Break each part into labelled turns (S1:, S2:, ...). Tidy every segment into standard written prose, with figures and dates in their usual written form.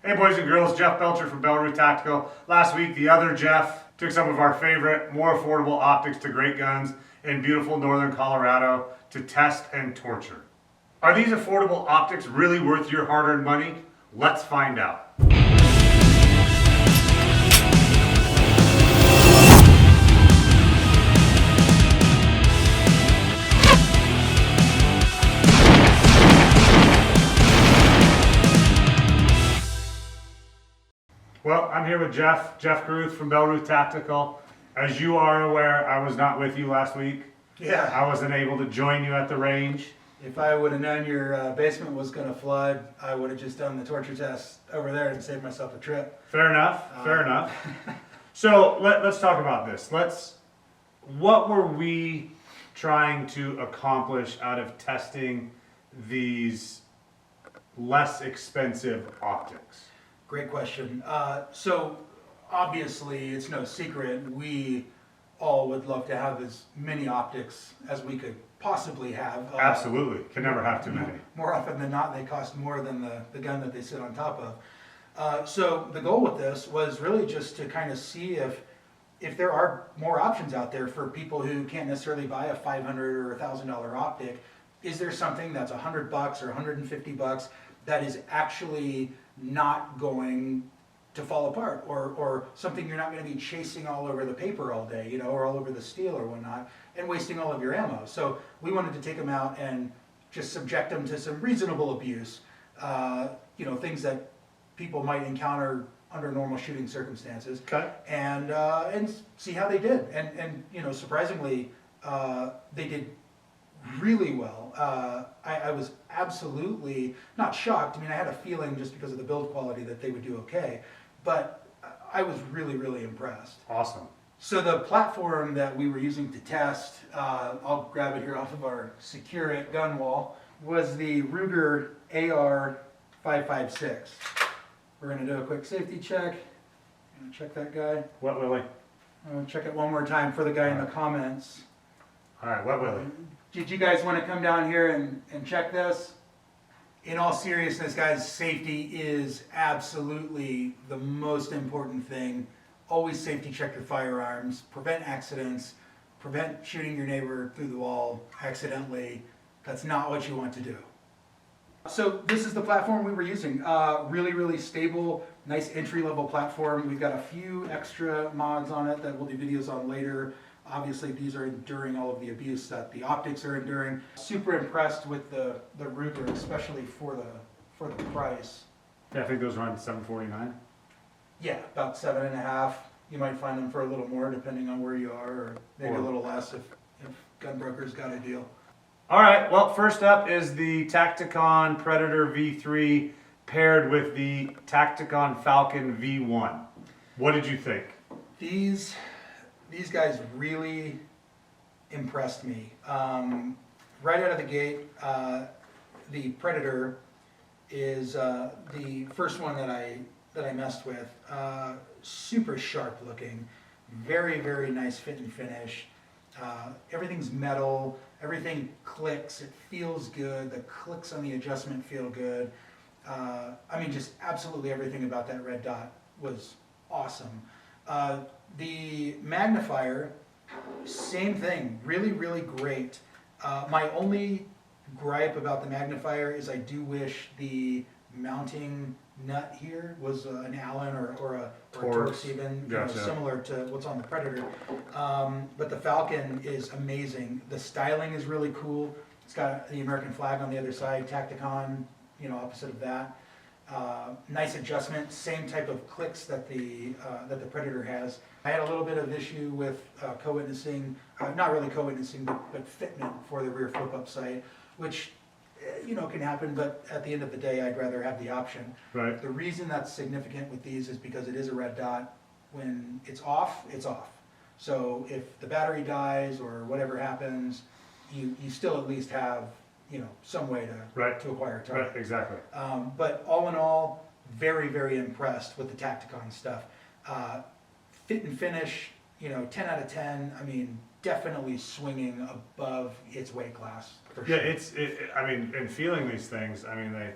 S1: Hey boys and girls, Jeff Belcher from BelRuth Tactical. Last week, the other Jeff took some of our favorite, more affordable optics to great guns in beautiful northern Colorado to test and torture. Are these affordable optics really worth your hard-earned money? Let's find out. Well, I'm here with Jeff BelRuth from BelRuth Tactical. As you are aware, I was not with you last week.
S2: Yeah.
S1: I wasn't able to join you at the range.
S2: If I would have known your basement was going to flood, I would have just done the torture test over there and saved myself a trip.
S1: Fair enough, fair enough. So let's talk about this. What were we trying to accomplish out of testing these less expensive optics?
S2: Great question. So obviously, it's no secret, we all would love to have as many optics as we could possibly have.
S1: Absolutely, can never have too many.
S2: More often than not, they cost more than the gun that they sit on top of. So the goal with this was really just to kind of see if there are more options out there for people who can't necessarily buy a $500 or $1,000 optic. Is there something that's $100 or $150 that is actually not going to fall apart, or something you're not going to be chasing all over the paper all day, or all over the steel or whatnot, and wasting all of your ammo. So we wanted to take them out and just subject them to some reasonable abuse, things that people might encounter under normal shooting circumstances.
S1: Okay.
S2: And see how they did. And surprisingly, they did really well. I was absolutely not shocked. I mean, I had a feeling just because of the build quality that they would do okay, but I was really, really impressed.
S1: Awesome.
S2: So the platform that we were using to test, I'll grab it here off of our Secure It gun wall, was the Ruger AR-556. We're going to do a quick safety check. I'm going to check that guy.
S1: Wet Willie.
S2: I'm going to check it one more time for the guy in the comments.
S1: All right, Wet Willie.
S2: Did you guys want to come down here and check this? In all seriousness, guys, safety is absolutely the most important thing. Always safety check your firearms, prevent accidents, prevent shooting your neighbor through the wall accidentally. That's not what you want to do. So this is the platform we were using. Really, really stable, nice entry-level platform. We've got a few extra mods on it that we'll do videos on later. Obviously, these are enduring all of the abuse that the optics are enduring. Super impressed with the Ruger, especially for the price.
S1: Yeah, I think those run $749.
S2: Yeah, about 7.5. You might find them for a little more depending on where you are, or maybe a little less if Gunbroker's got a deal.
S1: All right, well, first up is the TactiCon Predator V3 paired with the TactiCon Falcon V1. What did you think?
S2: These guys really impressed me. Right out of the gate, the Predator is the first one that I messed with. Super sharp looking, very, very nice fit and finish. Everything's metal, everything clicks, it feels good, the clicks on the adjustment feel good. I mean, just absolutely everything about that red dot was awesome. The magnifier, same thing, really, really great. My only gripe about the magnifier is I do wish the mounting nut here was an Allen or a Torx even,
S1: Gotcha.
S2: Similar to what's on the Predator. But the Falcon is amazing. The styling is really cool. It's got the American flag on the other side, Tacticon, opposite of that. Nice adjustment, same type of clicks that the Predator has. I had a little bit of issue with co-witnessing, not really co-witnessing, but fitment for the rear flip-up sight, which can happen, but at the end of the day, I'd rather have the option.
S1: Right.
S2: The reason that's significant with these is because it is a red dot. When it's off, it's off. So if the battery dies or whatever happens, you still at least have some way to acquire a target.
S1: Right, exactly.
S2: But all in all, very, very impressed with the Tacticon stuff. Fit and finish, 10 out of 10. I mean, definitely swinging above its weight class. For sure.
S1: Yeah, I mean, in feeling these things, I mean,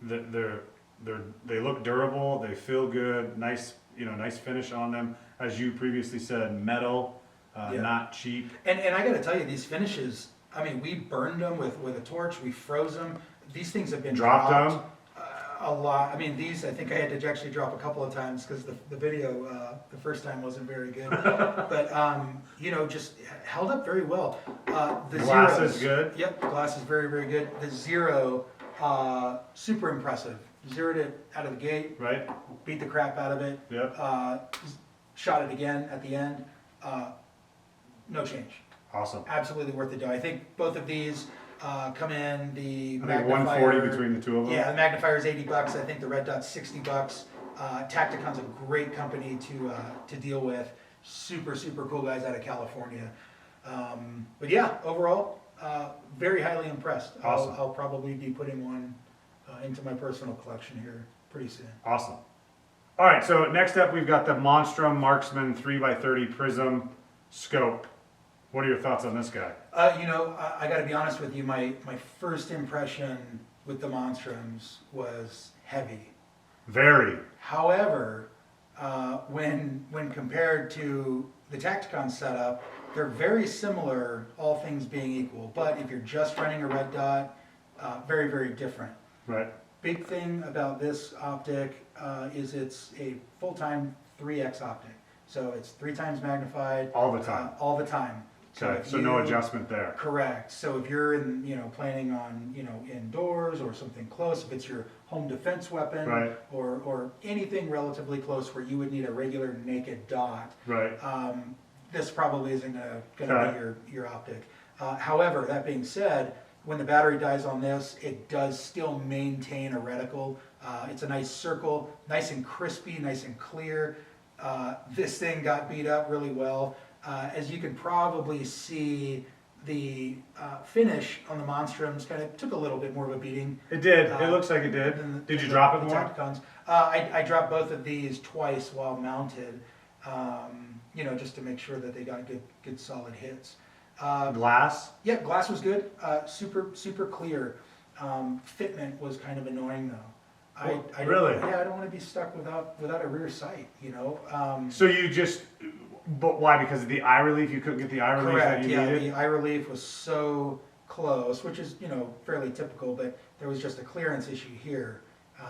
S1: they're they look durable. They feel good. Nice, nice finish on them. As you previously said, metal,
S2: Yeah.
S1: not cheap.
S2: And I got to tell you, these finishes. I mean, we burned them with a torch. We froze them. These things have been
S1: Dropped them?
S2: a lot. I mean, these I think I had to actually drop a couple of times because the video the first time wasn't very good. But just held up very well. The
S1: Glass
S2: zeros,
S1: is good.
S2: Yep, glass is very, very good. The zero, super impressive. Zeroed it out of the gate.
S1: Right?
S2: Beat the crap out of it.
S1: Yep.
S2: Shot it again at the end. No change.
S1: Awesome.
S2: Absolutely worth the dough. I think both of these come in the
S1: I think
S2: magnifier.
S1: 140 between the two of them.
S2: Yeah, the magnifier is $80. I think the red dot's $60. TactiCon's a great company to deal with. Super, super cool guys out of California. But yeah, overall, very highly impressed.
S1: Awesome.
S2: I'll probably be putting one into my personal collection here pretty soon.
S1: Awesome. All right, so next up we've got the Monstrum Marksman 3x30 Prism Scope. What are your thoughts on this guy?
S2: I got to be honest with you. My first impression with the Monstrums was heavy.
S1: Very.
S2: However, when compared to the TactiCon setup, they're very similar, all things being equal. But if you're just running a red dot, very, very different.
S1: Right.
S2: Big thing about this optic is it's a full-time 3x optic. So it's 3 times magnified.
S1: All the time.
S2: All the time.
S1: Okay,
S2: if
S1: so no adjustment there.
S2: Correct. So if you're planning on, indoors or something close, if it's your home defense weapon,
S1: Right.
S2: or anything relatively close where you would need a regular naked dot,
S1: Right.
S2: this probably isn't gonna
S1: Okay.
S2: be your optic. However, that being said, when the battery dies on this, it does still maintain a reticle. It's a nice circle, nice and crispy, nice and clear. This thing got beat up really well. As you can probably see, the finish on the Monstrums kind of took a little bit more of a beating.
S1: It did. It looks like it did. Did you drop it more?
S2: Tacticons. I dropped both of these twice while mounted, just to make sure that they got good solid hits.
S1: Glass?
S2: Yeah, glass was good. Super clear. Fitment was kind of annoying though.
S1: Really?
S2: Yeah, I don't want to be stuck without a rear sight.
S1: So you just, but why? Because of the eye relief? You couldn't get the eye relief that
S2: Correct.
S1: you
S2: Yeah,
S1: needed?
S2: the eye relief was so close, which is fairly typical, but there was just a clearance issue here.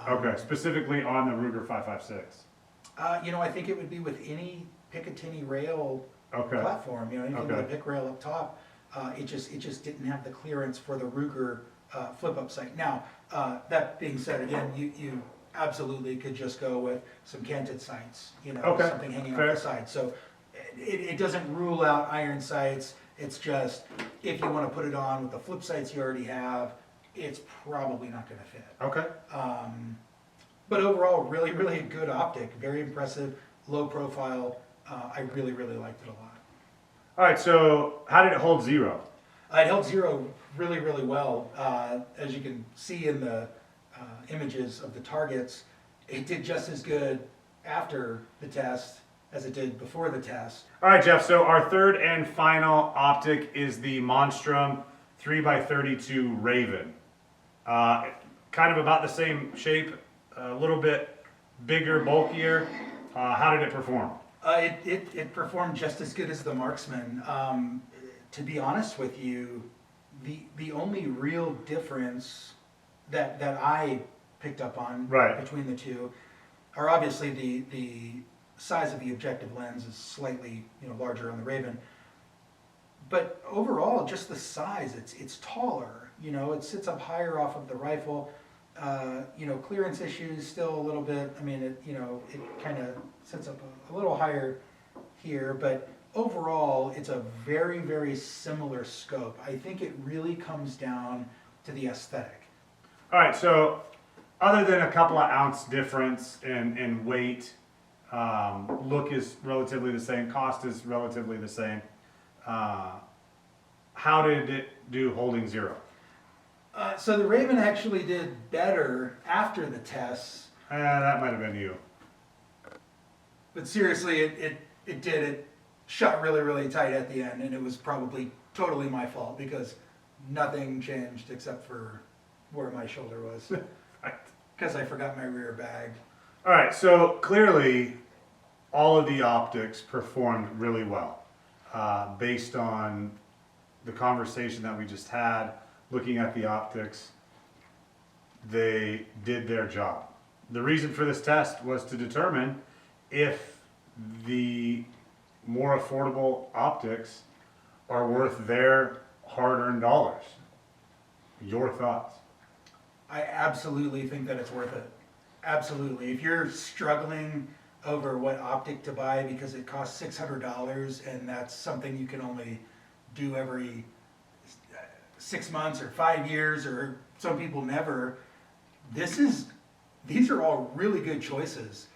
S1: Okay, specifically on the Ruger 5.56.
S2: I think it would be with any Picatinny rail
S1: Okay.
S2: platform. Anything with a
S1: Okay.
S2: pick rail up top, it just didn't have the clearance for the Ruger flip up sight. Now, that being said, again, you absolutely could just go with some canted sights.
S1: Okay.
S2: Something hanging
S1: Fair.
S2: off the side. So it doesn't rule out iron sights. It's just if you want to put it on with the flip sights you already have, it's probably not going to fit.
S1: Okay.
S2: But overall, really, really good optic. Very impressive, low profile. I really, really liked it a lot.
S1: All right, so how did it hold zero?
S2: It held zero really, really well. As you can see in the images of the targets, it did just as good after the test as it did before the test.
S1: All right, Jeff, so our third and final optic is the Monstrum 3x32 Raven. Kind of about the same shape, a little bit bigger, bulkier. How did it perform?
S2: It performed just as good as the Marksman. To be honest with you, the only real difference that I picked up on
S1: Right.
S2: between the two are obviously the size of the objective lens is slightly larger on the Raven, but overall just the size. It's taller. It sits up higher off of the rifle. Clearance issues still a little bit. I mean, it kind of sits up a little higher here, but overall, it's a very, very similar scope. I think it really comes down to the aesthetic.
S1: All right, so other than a couple of ounce difference in weight, look is relatively the same, cost is relatively the same. How did it do holding zero?
S2: So the Raven actually did better after the tests,
S1: That might have been you.
S2: but seriously, it did. It shot really, really tight at the end, and it was probably totally my fault because nothing changed except for where my shoulder was.
S1: Right.
S2: because I forgot my rear bag.
S1: All right, so clearly all of the optics performed really well based on the conversation that we just had, looking at the optics. They did their job. The reason for this test was to determine if the more affordable optics are worth their hard-earned dollars. Your thoughts?
S2: I absolutely think that it's worth it. Absolutely. If you're struggling over what optic to buy because it costs $600 and that's something you can only do every 6 months or 5 years, or some people never, these are all really good choices.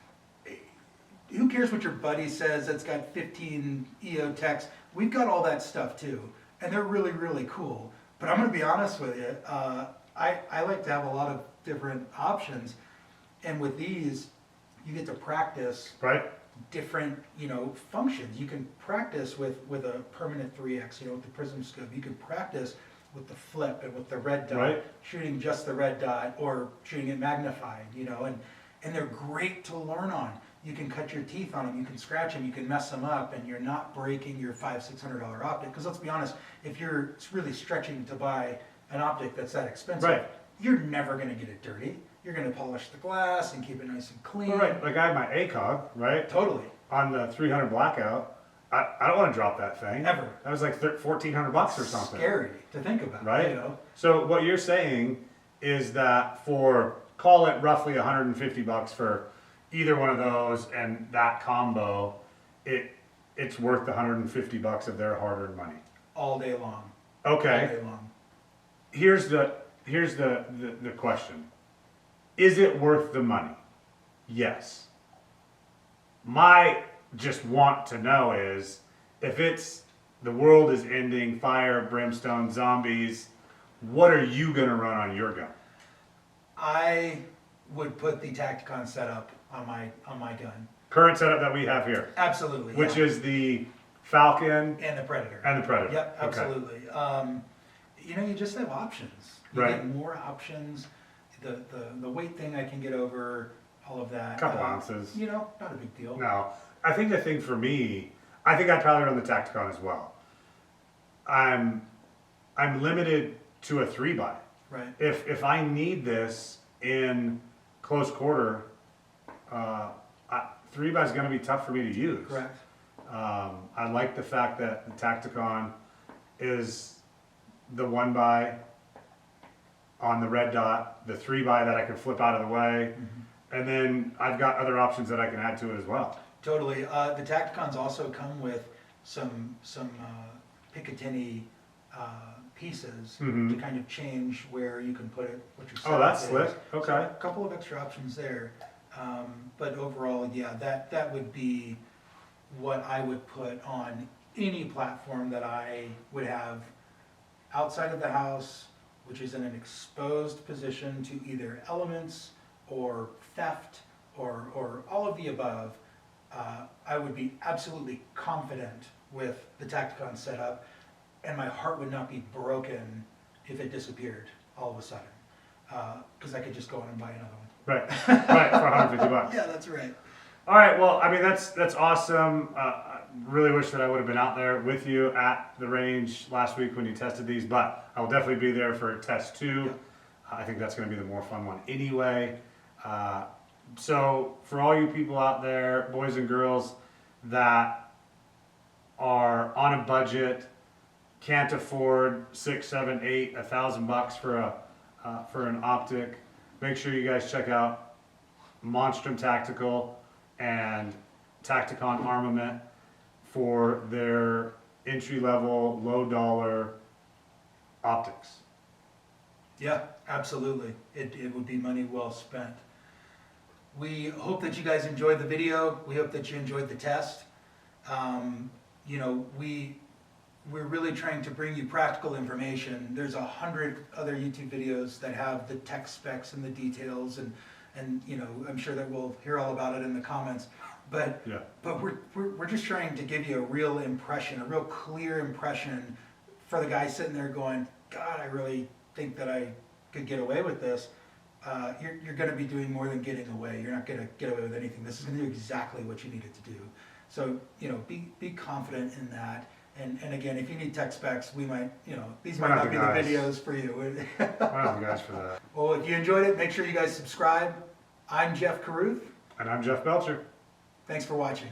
S2: Who cares what your buddy says that's got 15 EO techs? We've got all that stuff too, and they're really, really cool. But I'm going to be honest with you, I like to have a lot of different options, and with these, you get to practice
S1: Right?
S2: different, functions. You can practice with a permanent 3X, with the prism scope. You can practice with the flip and with the red dot,
S1: Right.
S2: shooting just the red dot or shooting it magnified, and they're great to learn on. You can cut your teeth on them, you can scratch them, you can mess them up, and you're not breaking your $500-600 optic. Because let's be honest, if you're really stretching to buy an optic that's that expensive,
S1: Right.
S2: you're never going to get it dirty. You're going to polish the glass and keep it nice and clean.
S1: All right, like I had my ACOG, right?
S2: Totally.
S1: On the 300 blackout. I don't want to drop that thing.
S2: Ever.
S1: That was like $1,400 or something.
S2: Scary to think about,
S1: Right? So what you're saying is that for, call it roughly $150 for either one of those and that combo, it's worth the $150 of their hard-earned money.
S2: All day long.
S1: Okay.
S2: All day long.
S1: Here's the question. Is it worth the money? Yes. My just want to know is, if it's the world is ending, fire, brimstone, zombies, what are you gonna run on your gun?
S2: I would put the TactiCon setup on my gun.
S1: Current setup that we have here,
S2: Absolutely.
S1: which
S2: yeah.
S1: is the Falcon
S2: And the Predator.
S1: and the Predator.
S2: Yep,
S1: Okay.
S2: absolutely. You just have options. You
S1: Right.
S2: get more options. The weight thing I can get over, all of that.
S1: Couple ounces.
S2: Not a big deal.
S1: No, I think the thing for me, I think I'd probably run the Tacticon as well. I'm limited to a 3x.
S2: Right.
S1: If I need this in close quarter, 3x is going to be tough for me to use.
S2: Correct.
S1: I like the fact that the Tacticon is the 1x on the red dot, the 3x that I can flip out of the way, and then I've got other options that I can add to it as well.
S2: Totally. The Tacticons also come with some Picatinny pieces to kind of change where you can put it, what your
S1: Oh, that's
S2: setup is.
S1: slick. Okay.
S2: So a couple of extra options there. But overall, yeah, that would be what I would put on any platform that I would have outside of the house, which is in an exposed position to either elements or theft or all of the above. I would be absolutely confident with the Tacticon setup, and my heart would not be broken if it disappeared all of a sudden, because I could just go in and buy another one.
S1: Right, right, for $150.
S2: Yeah, that's right.
S1: All right, well, I mean, that's awesome. I really wish that I would have been out there with you at the range last week when you tested these, but I will definitely be there for test 2.
S2: Yeah.
S1: I think that's going to be the more fun one anyway. So for all you people out there, boys and girls, that are on a budget, can't afford 6, 7, 8, $1,000 for an optic, make sure you guys check out Monstrum Tactical and TactiCon Armament for their entry-level, low-dollar optics.
S2: Yeah, absolutely. It would be money well spent. We hope that you guys enjoyed the video. We hope that you enjoyed the test. We're really trying to bring you practical information. There's 100 other YouTube videos that have the tech specs and the details, and I'm sure that we'll hear all about it in the comments. But
S1: Yeah.
S2: but we're just trying to give you a real impression, a real clear impression for the guy sitting there going, God, I really think that I could get away with this. you're gonna be doing more than getting away. You're not gonna get away with anything. This is gonna do exactly what you need it to do. So, be confident in that. And again, if you need tech specs, we might, these might not be the videos for you.
S1: We're not the guys for that.
S2: Well, if you enjoyed it, make sure you guys subscribe. I'm Jeff Caruth.
S1: And I'm Jeff Belcher.
S2: Thanks for watching.